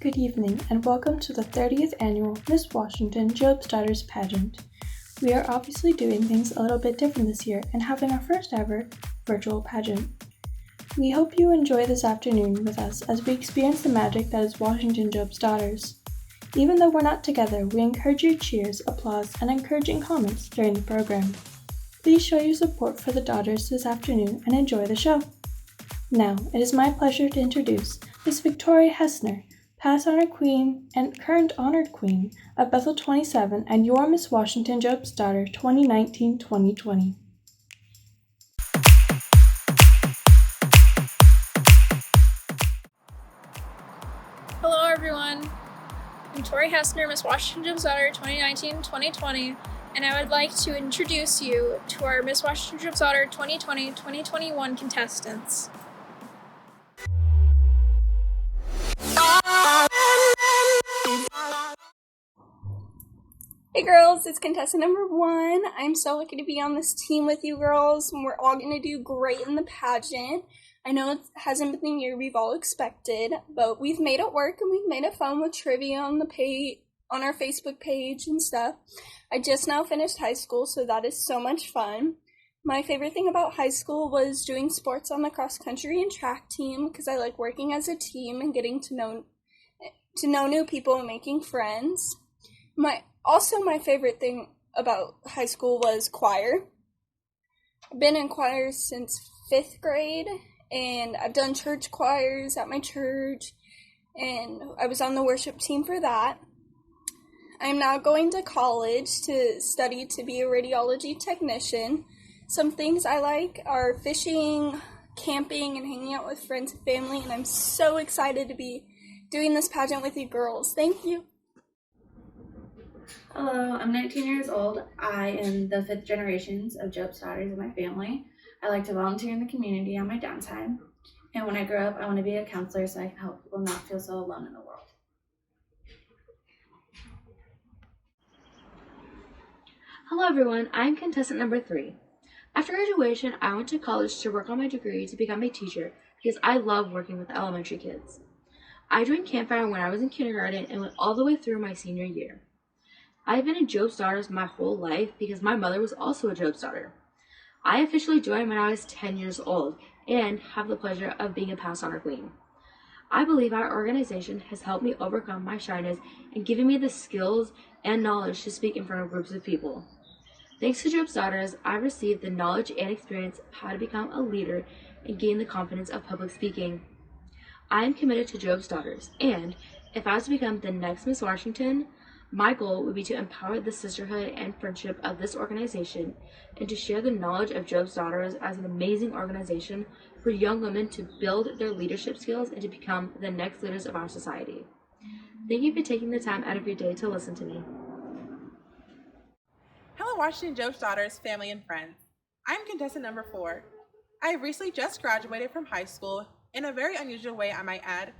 Good evening, and welcome to the 30th annual Miss Washington Job's Daughters Pageant. We are obviously doing things a little bit different this year and having our first ever virtual pageant. We hope you enjoy this afternoon with us as we experience the magic that is Washington Job's Daughters. Even though we're not together, we encourage your cheers, applause, and encouraging comments during the program. Please show your support for the Daughters this afternoon and enjoy the show. Now, it is my pleasure to introduce Miss Victoria Hessner, past Honor Queen and current Honored Queen of Bethel 27 and your Miss Washington Job's Daughter 2019-2020. Hello everyone, I'm Tori Hessner, Miss Washington Job's Daughter 2019-2020, and I would like to introduce you to our Miss Washington Job's Daughter 2020-2021 contestants. Hey girls, it's contestant number 1. I'm so lucky to be on this team with you girls, and we're all going to do great in the pageant. I know it hasn't been the year we've all expected, but we've made it work and we've made it fun with trivia on our Facebook page and stuff. I just now finished high school, so that is so much fun. My favorite thing about high school was doing sports on the cross country and track team because I like working as a team and getting to know new people and making friends. My favorite thing about high school was choir. I've been in choir since 5th grade, and I've done church choirs at my church, and I was on the worship team for that. I'm now going to college to study to be a radiology technician. Some things I like are fishing, camping, and hanging out with friends and family, and I'm so excited to be doing this pageant with you girls. Thank you. Hello, I'm 19 years old. I am the 5th generations of Job's Daughters in my family. I like to volunteer in the community on my downtime. And when I grow up, I want to be a counselor so I can help people not feel so alone in the world. Hello everyone, I'm contestant number 3. After graduation, I went to college to work on my degree to become a teacher because I love working with elementary kids. I joined Campfire when I was in kindergarten and went all the way through my senior year. I've been a Job's Daughters my whole life because my mother was also a Job's Daughter. I officially joined when I was 10 years old and have the pleasure of being a past Honor Queen. I believe our organization has helped me overcome my shyness and given me the skills and knowledge to speak in front of groups of people. Thanks to Job's Daughters, I received the knowledge and experience of how to become a leader and gain the confidence of public speaking. I am committed to Job's Daughters, and if I was to become the next Miss Washington, my goal would be to empower the sisterhood and friendship of this organization and to share the knowledge of Job's Daughters as an amazing organization for young women to build their leadership skills and to become the next leaders of our society. Thank you for taking the time out of your day to listen to me. Hello Washington Job's Daughters, family and friends. I'm contestant number 4. I have recently just graduated from high school, in a very unusual way I might add,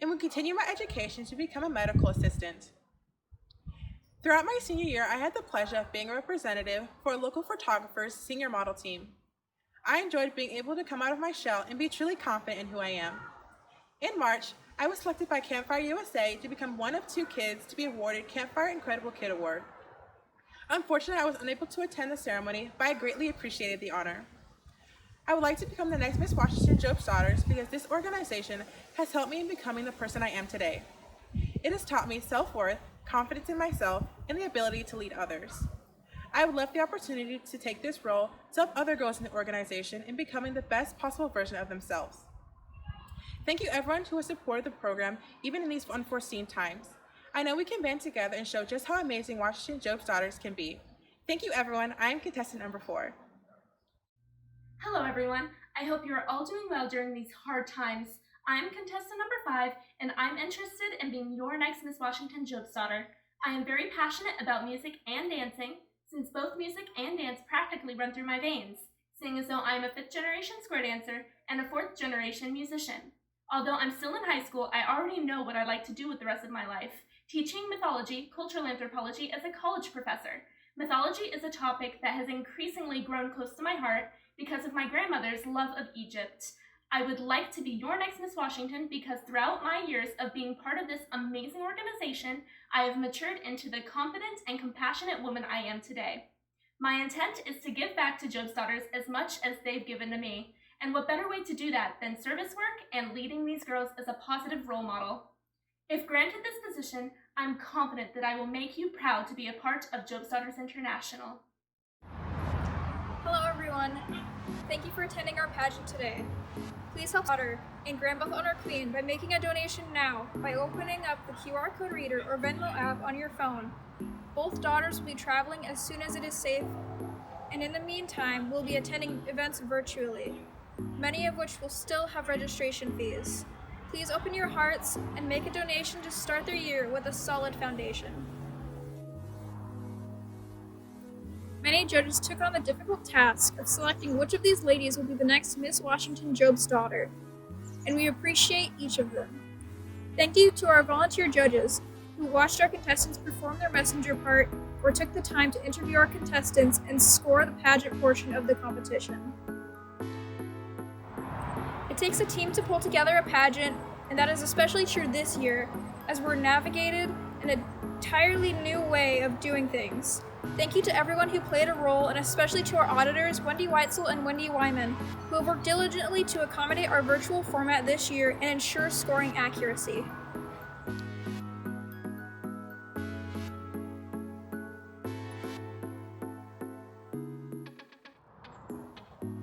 and will continue my education to become a medical assistant. Throughout my senior year, I had the pleasure of being a representative for a local photographer's senior model team. I enjoyed being able to come out of my shell and be truly confident in who I am. In March, I was selected by Campfire USA to become one of 2 kids to be awarded Campfire Incredible Kid Award. Unfortunately, I was unable to attend the ceremony, but I greatly appreciated the honor. I would like to become the next Miss Washington Job's Daughters because this organization has helped me in becoming the person I am today. It has taught me self-worth, confidence in myself, and the ability to lead others. I would love the opportunity to take this role to help other girls in the organization in becoming the best possible version of themselves. Thank you everyone who has supported the program even in these unforeseen times. I know we can band together and show just how amazing Washington Job's Daughters can be. Thank you everyone. I am contestant number 4. Hello everyone. I hope you are all doing well during these hard times. I'm contestant number 5, and I'm interested in being your next Miss Washington Job's Daughter. I am very passionate about music and dancing, since both music and dance practically run through my veins, seeing as though I am a 5th generation square dancer and a 4th generation musician. Although I'm still in high school, I already know what I'd like to do with the rest of my life, teaching mythology, cultural anthropology as a college professor. Mythology is a topic that has increasingly grown close to my heart because of my grandmother's love of Egypt. I would like to be your next Miss Washington because throughout my years of being part of this amazing organization, I have matured into the confident and compassionate woman I am today. My intent is to give back to Job's Daughters as much as they've given to me. And what better way to do that than service work and leading these girls as a positive role model? If granted this position, I'm confident that I will make you proud to be a part of Job's Daughters International. Hello everyone. Thank you for attending our pageant today. Please help Daughter and Grand Buff Honor Queen by making a donation now by opening up the QR code reader or Venmo app on your phone. Both daughters will be traveling as soon as it is safe, and in the meantime, we'll be attending events virtually, many of which will still have registration fees. Please open your hearts and make a donation to start their year with a solid foundation. Many judges took on the difficult task of selecting which of these ladies will be the next Miss Washington Job's Daughter, and we appreciate each of them. Thank you to our volunteer judges who watched our contestants perform their messenger part or took the time to interview our contestants and score the pageant portion of the competition. It takes a team to pull together a pageant, and that is especially true this year as we're navigated an entirely new way of doing things. Thank you to everyone who played a role, and especially to our auditors, Wendy Weitzel and Wendy Wyman, who have worked diligently to accommodate our virtual format this year and ensure scoring accuracy.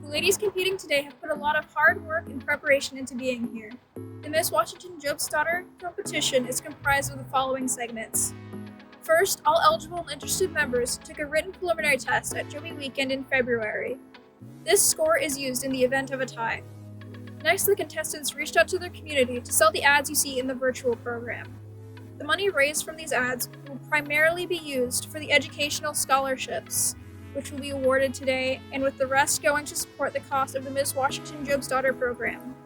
The ladies competing today have put a lot of hard work and preparation into being here. The Miss Washington Job's Daughter competition is comprised of the following segments. First, all eligible and interested members took a written preliminary test at Joby Weekend in February. This score is used in the event of a tie. Next, the contestants reached out to their community to sell the ads you see in the virtual program. The money raised from these ads will primarily be used for the educational scholarships, which will be awarded today, and with the rest going to support the cost of the Miss Washington Job's Daughter program.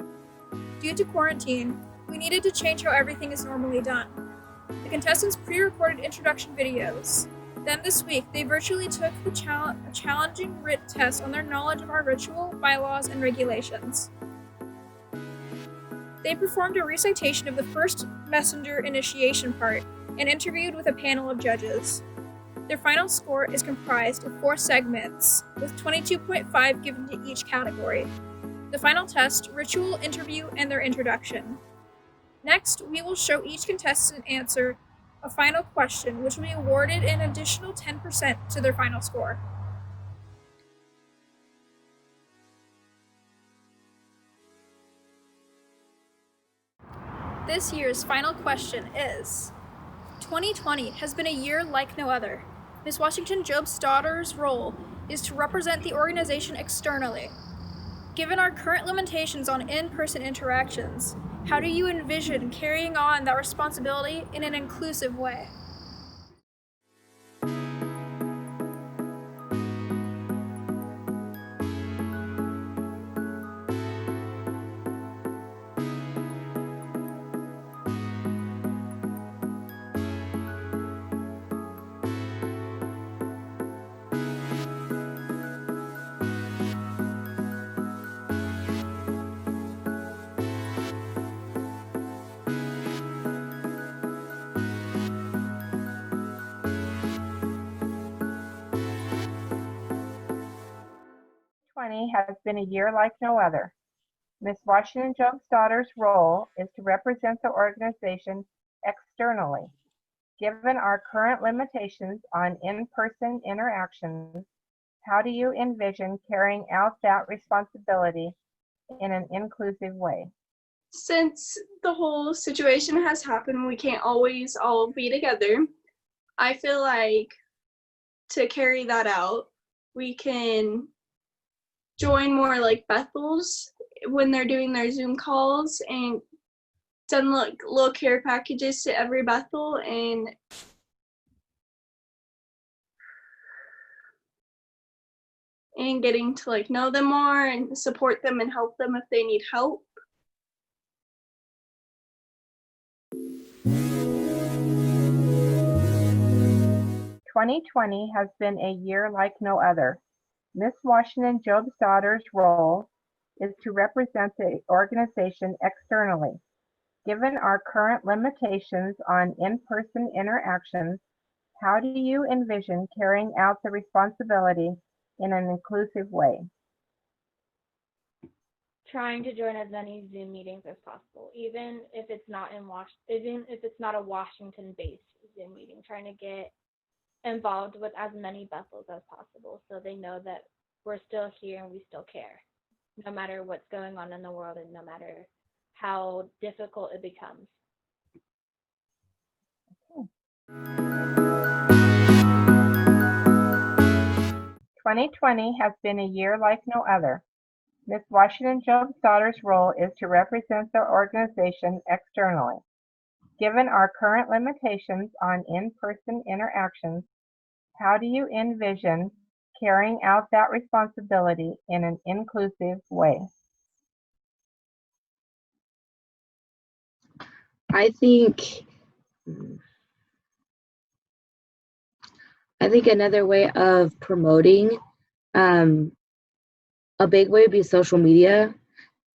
Due to quarantine, we needed to change how everything is normally done. The contestants pre-recorded introduction videos. Then this week, they virtually took a challenging written test on their knowledge of our ritual, bylaws, and regulations. They performed a recitation of the first messenger initiation part and interviewed with a panel of judges. Their final score is comprised of 4 segments, with 22.5 given to each category. The final test, ritual, interview, and their introduction. Next, we will show each contestant answer a final question, which will be awarded an additional 10% to their final score. This year's final question is, 2020 has been a year like no other. Miss Washington Job's Daughter's role is to represent the organization externally. Given our current limitations on in-person interactions, how do you envision carrying on that responsibility in an inclusive way? Has been a year like no other. Miss Washington Job's Daughter's role is to represent the organization externally. Given our current limitations on in-person interactions, how do you envision carrying out that responsibility in an inclusive way? Since the whole situation has happened, we can't always all be together. I feel like to carry that out, we can join more like Bethel's when they're doing their Zoom calls and send little care packages to every Bethel and getting to like know them more and support them and help them if they need help. "2020 has been a year like no other. Miss Washington Job's Daughter's role is to represent the organization externally. Given our current limitations on in-person interactions, how do you envision carrying out the responsibility in an inclusive way? Trying to join as many Zoom meetings as possible, even if it's not a Washington-based Zoom meeting. Trying to get involved with as many Bethels as possible, so they know that we're still here and we still care, no matter what's going on in the world and no matter how difficult it becomes. 2020 has been a year like no other. Miss Washington Job's daughter's role is to represent the organization externally. Given our current limitations on in-person interactions, how do you envision carrying out that responsibility in an inclusive way? I think another way of promoting, a big way would be social media.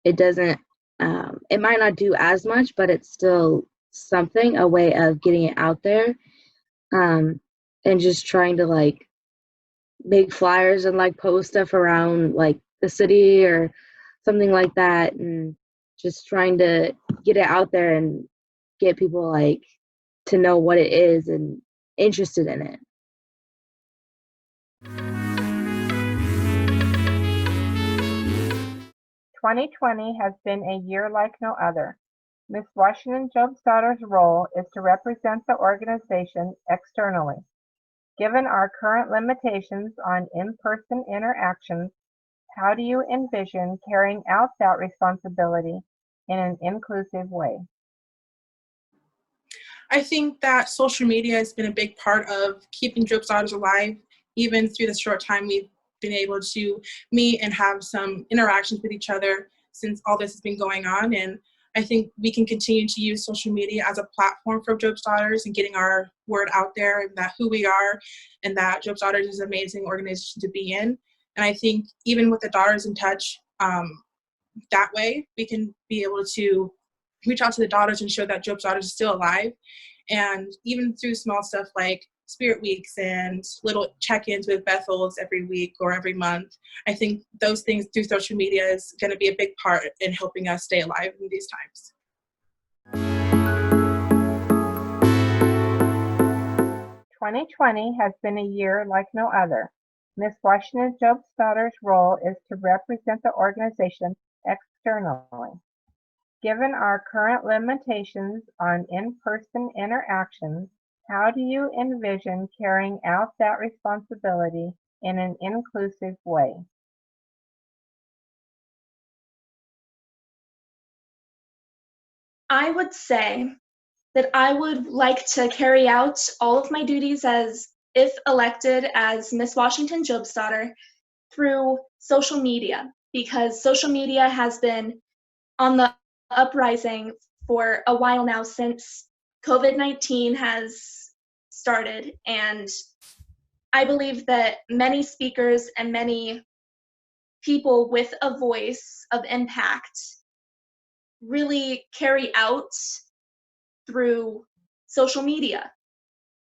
It doesn't, it might not do as much, but it's still something, a way of getting it out there, and just trying to like make flyers and like post stuff around like the city or something like that, and just trying to get it out there and get people like to know what it is and interested in it. "2020 has been a year like no other. Miss Washington Job's daughter's role is to represent the organization externally. Given our current limitations on in-person interactions, how do you envision carrying out that responsibility in an inclusive way?" I think that social media has been a big part of keeping Job Daughters alive, even through the short time we've been able to meet and have some interactions with each other since all this has been going on. And I think we can continue to use social media as a platform for Job's Daughters and getting our word out there and that who we are and that Job's Daughters is an amazing organization to be in. And I think even with the Daughters in Touch, that way we can be able to reach out to the daughters and show that Job's Daughters is still alive. And even through small stuff like Spirit Weeks and little check-ins with Bethels every week or every month, I think those things through social media is going to be a big part in helping us stay alive in these times. "2020 has been a year like no other. Miss Washington Job's daughter's role is to represent the organization externally. Given our current limitations on in-person interactions, how do you envision carrying out that responsibility in an inclusive way?" I would say that I would like to carry out all of my duties as, if elected as Miss Washington Job's daughter, through social media, because social media has been on the uprising for a while now since COVID-19 has started. And I believe that many speakers and many people with a voice of impact really carry out through social media.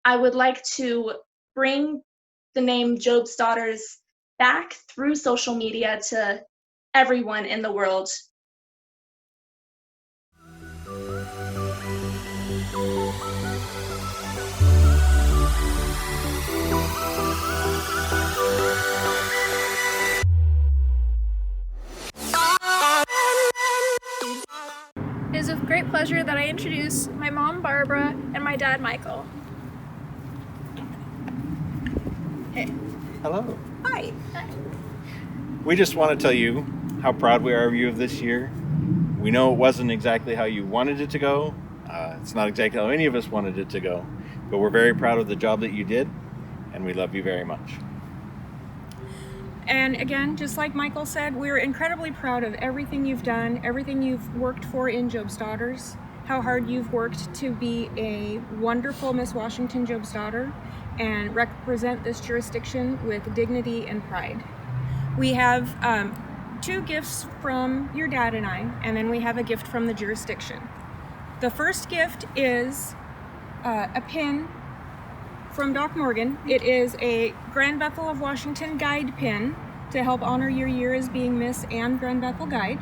I would like to bring the name Job's Daughters back through social media to everyone in the world. It is with great pleasure that I introduce my mom, Barbara, and my dad, Michael. Hey. Hello. Hi. We just want to tell you how proud we are of you this year. We know it wasn't exactly how you wanted it to go. It's not exactly how any of us wanted it to go, but we're very proud of the job that you did, and we love you very much. And again, just like Michael said, we're incredibly proud of everything you've done, everything you've worked for in Job's Daughters, how hard you've worked to be a wonderful Miss Washington Job's daughter and represent this jurisdiction with dignity and pride. We have 2 gifts from your dad and I, and then we have a gift from the jurisdiction. The first gift is a pin from Doc Morgan. It is a Grand Bethel of Washington Guide pin to help honor your year as being Miss and Grand Bethel Guide.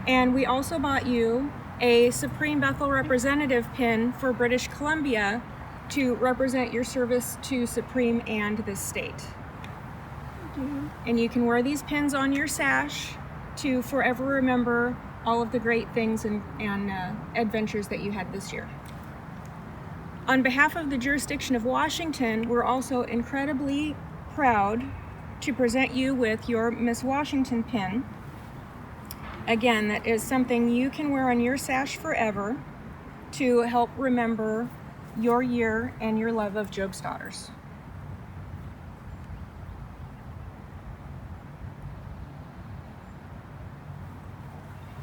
And we also bought you a Supreme Bethel Representative pin for British Columbia to represent your service to Supreme and this state. And you can wear these pins on your sash to forever remember all of the great things and adventures that you had this year. On behalf of the jurisdiction of Washington, we're also incredibly proud to present you with your Miss Washington pin. Again, that is something you can wear on your sash forever to help remember your year and your love of Job's Daughters.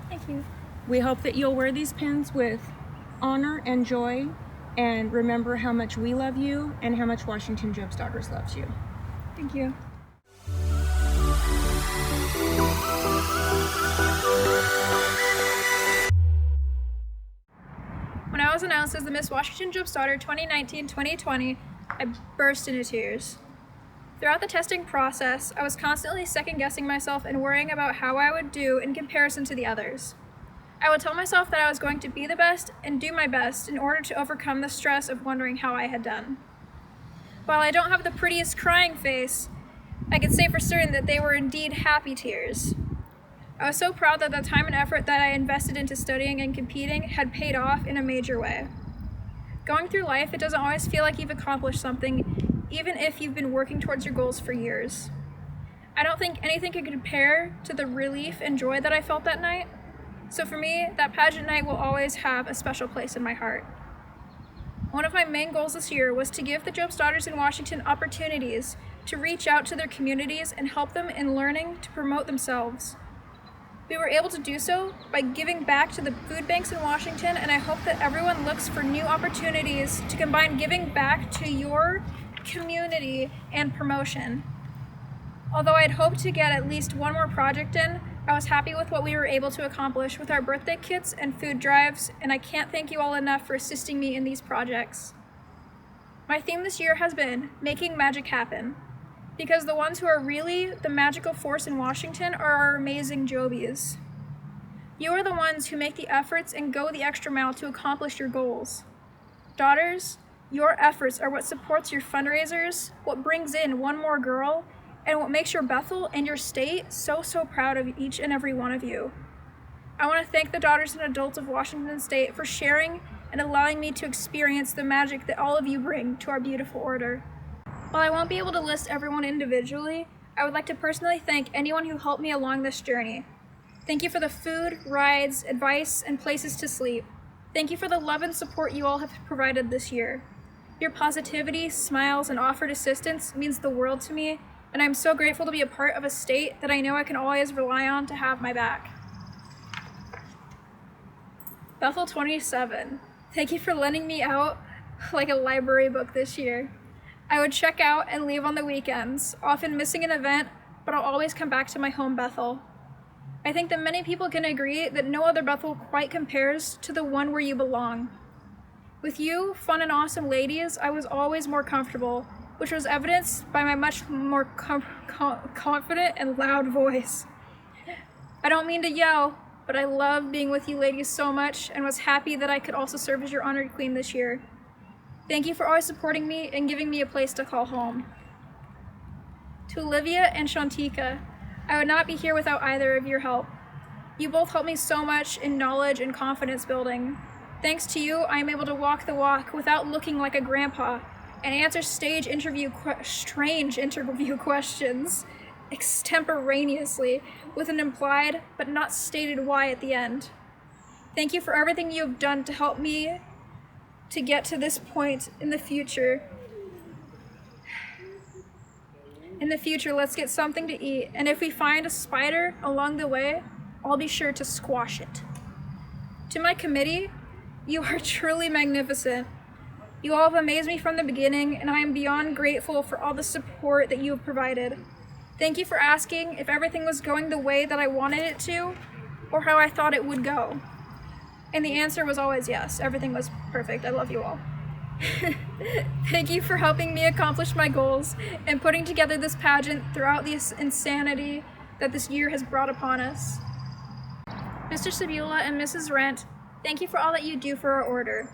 Thank you. We hope that you'll wear these pins with honor and joy and remember how much we love you and how much Washington Job's Daughters loves you. Thank you. When I was announced as the Miss Washington Job's Daughter 2019-2020, I burst into tears. Throughout the testing process, I was constantly second-guessing myself and worrying about how I would do in comparison to the others. I would tell myself that I was going to be the best and do my best in order to overcome the stress of wondering how I had done. While I don't have the prettiest crying face, I can say for certain that they were indeed happy tears. I was so proud that the time and effort that I invested into studying and competing had paid off in a major way. Going through life, it doesn't always feel like you've accomplished something, even if you've been working towards your goals for years. I don't think anything can compare to the relief and joy that I felt that night. So for me, that pageant night will always have a special place in my heart. One of my main goals this year was to give the Job's Daughters in Washington opportunities to reach out to their communities and help them in learning to promote themselves. We were able to do so by giving back to the food banks in Washington, and I hope that everyone looks for new opportunities to combine giving back to your community and promotion. Although I'd hoped to get at least one more project in, I was happy with what we were able to accomplish with our birthday kits and food drives, and I can't thank you all enough for assisting me in these projects. My theme this year has been making magic happen, because the ones who are really the magical force in Washington are our amazing Jobies. You are the ones who make the efforts and go the extra mile to accomplish your goals. Daughters, your efforts are what supports your fundraisers, what brings in one more girl, and what makes your Bethel and your state so proud of each and every one of you. I want to thank the daughters and adults of Washington State for sharing and allowing me to experience the magic that all of you bring to our beautiful order. While I won't be able to list everyone individually, I would like to personally thank anyone who helped me along this journey. Thank you for the food, rides, advice, and places to sleep. Thank you for the love and support you all have provided this year. Your positivity, smiles, and offered assistance means the world to me, and I'm so grateful to be a part of a state that I know I can always rely on to have my back. Bethel 27, thank you for lending me out like a library book this year. I would check out and leave on the weekends, often missing an event, but I'll always come back to my home Bethel. I think that many people can agree that no other Bethel quite compares to the one where you belong. With you, fun and awesome ladies, I was always more comfortable, which was evidenced by my much more confident and loud voice. I don't mean to yell, but I love being with you ladies so much and was happy that I could also serve as your honored queen this year. Thank you for always supporting me and giving me a place to call home. To Olivia and Shantika, I would not be here without either of your help. You both helped me so much in knowledge and confidence building. Thanks to you, I am able to walk the walk without looking like a grandpa and answer strange interview questions extemporaneously with an implied but not stated why at the end. Thank you for everything you have done to help me to get to this point in the future. In the future, let's get something to eat, and if we find a spider along the way, I'll be sure to squash it. To my committee, you are truly magnificent. You all have amazed me from the beginning, and I am beyond grateful for all the support that you have provided. Thank you for asking if everything was going the way that I wanted it to, or how I thought it would go. And the answer was always yes. Everything was perfect. I love you all. Thank you for helping me accomplish my goals and putting together this pageant throughout the insanity that this year has brought upon us. Mr. Sabula and Mrs. Rent, thank you for all that you do for our order.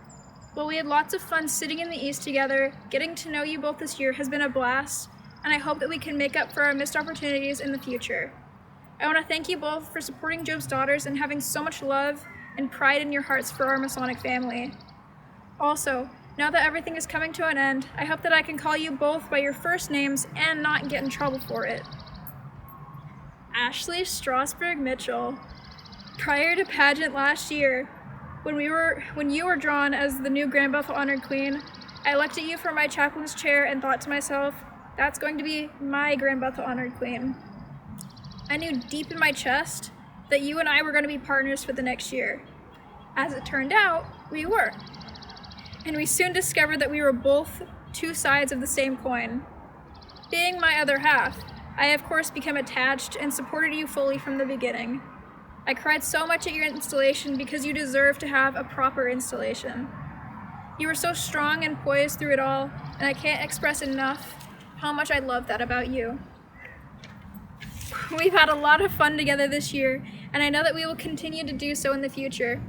While we had lots of fun sitting in the East together, getting to know you both this year has been a blast, and I hope that we can make up for our missed opportunities in the future. I want to thank you both for supporting Job's Daughters and having so much love and pride in your hearts for our Masonic family. Also, now that everything is coming to an end, I hope that I can call you both by your first names and not get in trouble for it. Ashley Strasberg Mitchell. Prior to pageant last year, when you were drawn as the new Grand Bethel Honored Queen, I looked at you from my chaplain's chair and thought to myself, that's going to be my Grand Bethel Honored Queen. I knew deep in my chest that you and I were going to be partners for the next year. As it turned out, we were. And we soon discovered that we were both two sides of the same coin. Being my other half, I of course became attached and supported you fully from the beginning. I cried so much at your installation because you deserve to have a proper installation. You were so strong and poised through it all, and I can't express enough how much I love that about you. We've had a lot of fun together this year, and I know that we will continue to do so in the future.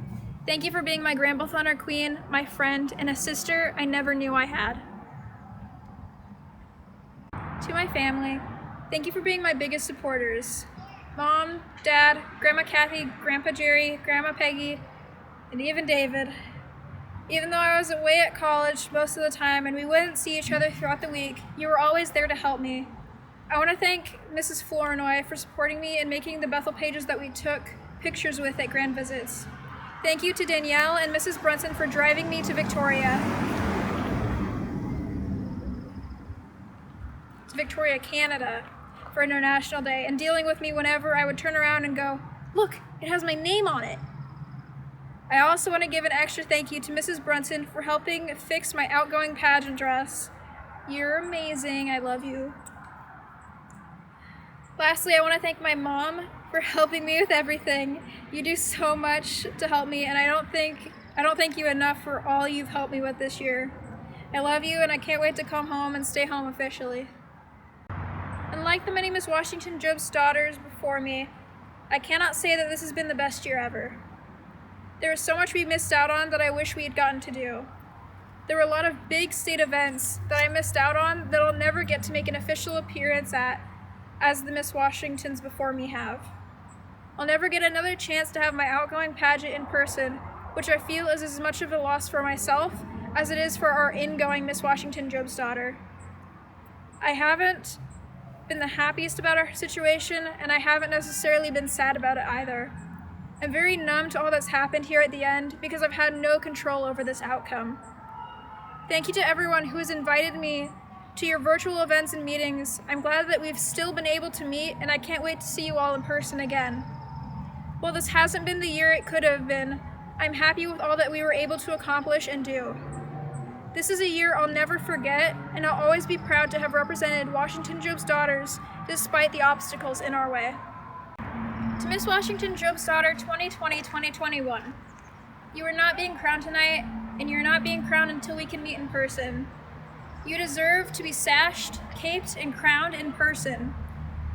Thank you for being my Grand Bethel Honored Queen, my friend, and a sister I never knew I had. To my family, thank you for being my biggest supporters. Mom, Dad, Grandma Kathy, Grandpa Jerry, Grandma Peggy, and even David. Even though I was away at college most of the time and we wouldn't see each other throughout the week, you were always there to help me. I want to thank Mrs. Flournoy for supporting me and making the Bethel pages that we took pictures with at grand visits. Thank you to Danielle and Mrs. Brunson for driving me to Victoria, Canada, for International Day and dealing with me whenever I would turn around and go, look, it has my name on it. I also want to give an extra thank you to Mrs. Brunson for helping fix my outgoing pageant dress. You're amazing. I love you. Lastly, I want to thank my mom for helping me with everything. You do so much to help me, and I don't thank you enough for all you've helped me with this year. I love you, and I can't wait to come home and stay home officially. Unlike the many Miss Washington Job's Daughters before me, I cannot say that this has been the best year ever. There is so much we missed out on that I wish we had gotten to do. There were a lot of big state events that I missed out on that I'll never get to make an official appearance at, as the Miss Washingtons before me have. I'll never get another chance to have my outgoing pageant in person, which I feel is as much of a loss for myself as it is for our ingoing Miss Washington Job's Daughter. I haven't been the happiest about our situation, and I haven't necessarily been sad about it either. I'm very numb to all that's happened here at the end because I've had no control over this outcome. Thank you to everyone who has invited me to your virtual events and meetings. I'm glad that we've still been able to meet, and I can't wait to see you all in person again. While this hasn't been the year it could have been, I'm happy with all that we were able to accomplish and do. This is a year I'll never forget, and I'll always be proud to have represented Washington Job's Daughters despite the obstacles in our way. To Miss Washington Job's Daughter 2020-2021, you are not being crowned tonight, and you're not being crowned until we can meet in person. You deserve to be sashed, caped, and crowned in person.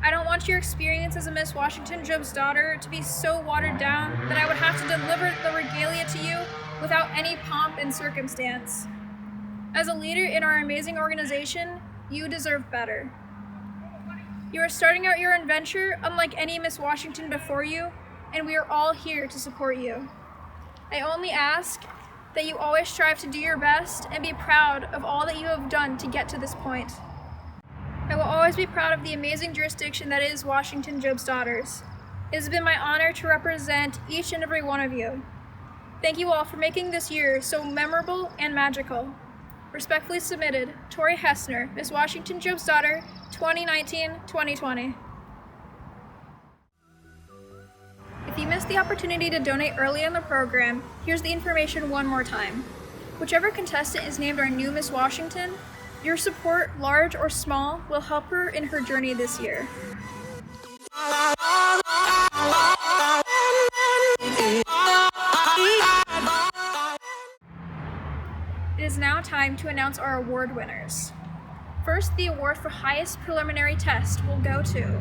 I don't want your experience as a Miss Washington Job's Daughter to be so watered down that I would have to deliver the regalia to you without any pomp and circumstance. As a leader in our amazing organization, you deserve better. You are starting out your adventure unlike any Miss Washington before you, and we are all here to support you. I only ask that you always strive to do your best and be proud of all that you have done to get to this point. I will always be proud of the amazing jurisdiction that is Washington Job's Daughters. It has been my honor to represent each and every one of you. Thank you all for making this year so memorable and magical. Respectfully submitted, Tori Hessner, Miss Washington Job's Daughter, 2019-2020. If you missed the opportunity to donate early in the program, here's the information one more time. Whichever contestant is named our new Miss Washington, Your support, large or small, will help her in her journey this year. It is now time to announce our award winners. First, the award for highest preliminary test will go to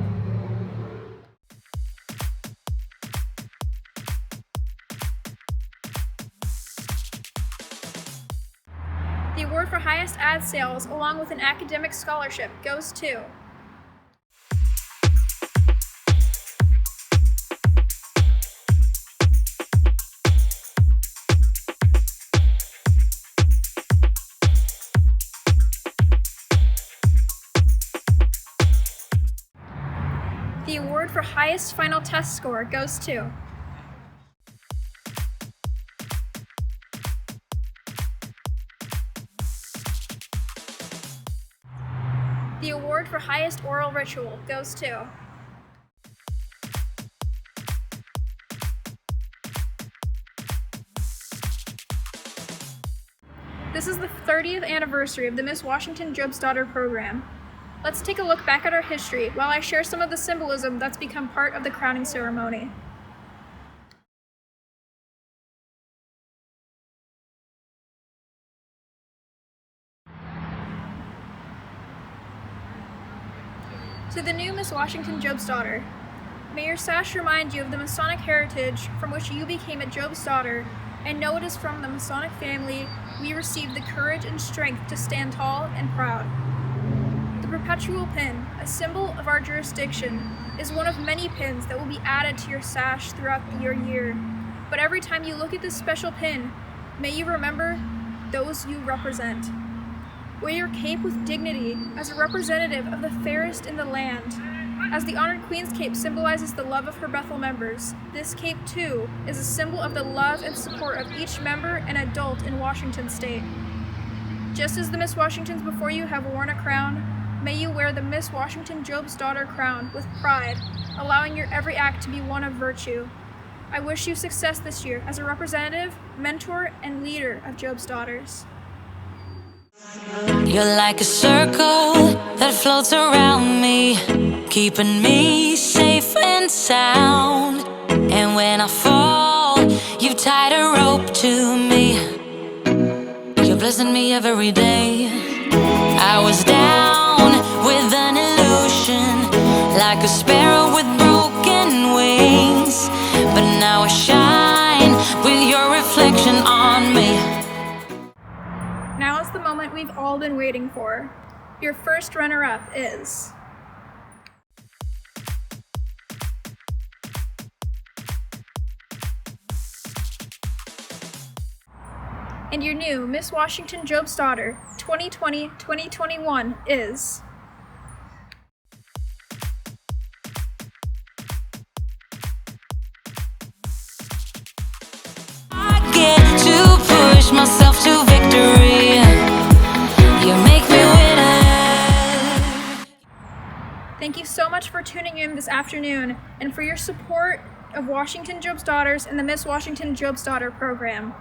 the award for highest ad sales along with an academic scholarship goes to the award for highest final test score goes to the award for highest oral ritual goes to This is the 30th anniversary of the Miss Washington Job's Daughter program. Let's take a look back at our history while I share some of the symbolism that's become part of the crowning ceremony. To the new Miss Washington Job's Daughter, may your sash remind you of the Masonic heritage from which you became a Job's Daughter, and know it is from the Masonic family we received the courage and strength to stand tall and proud. The perpetual pin, a symbol of our jurisdiction, is one of many pins that will be added to your sash throughout your year. But every time you look at this special pin, may you remember those you represent. Wear your cape with dignity as a representative of the fairest in the land. As the Honored Queen's cape symbolizes the love of her Bethel members, this cape too is a symbol of the love and support of each member and adult in Washington State. Just as the Miss Washingtons before you have worn a crown, may you wear the Miss Washington Job's Daughter crown with pride, allowing your every act to be one of virtue. I wish you success this year as a representative, mentor, and leader of Job's Daughters. You're like a circle that floats around me, keeping me safe and sound. And when I fall, you tied a rope to me. You're blessing me every day. I was down with an illusion, like a sparrow with broken wings, but now I shine with your reflection on me. Now is the moment we've all been waiting for. Your first runner-up is and your new Miss Washington Job's Daughter 2020-2021 is I get to push myself to victory. You make me winner. Thank you so much for tuning in this afternoon and for your support of Washington Job's Daughters and the Miss Washington Job's Daughter program.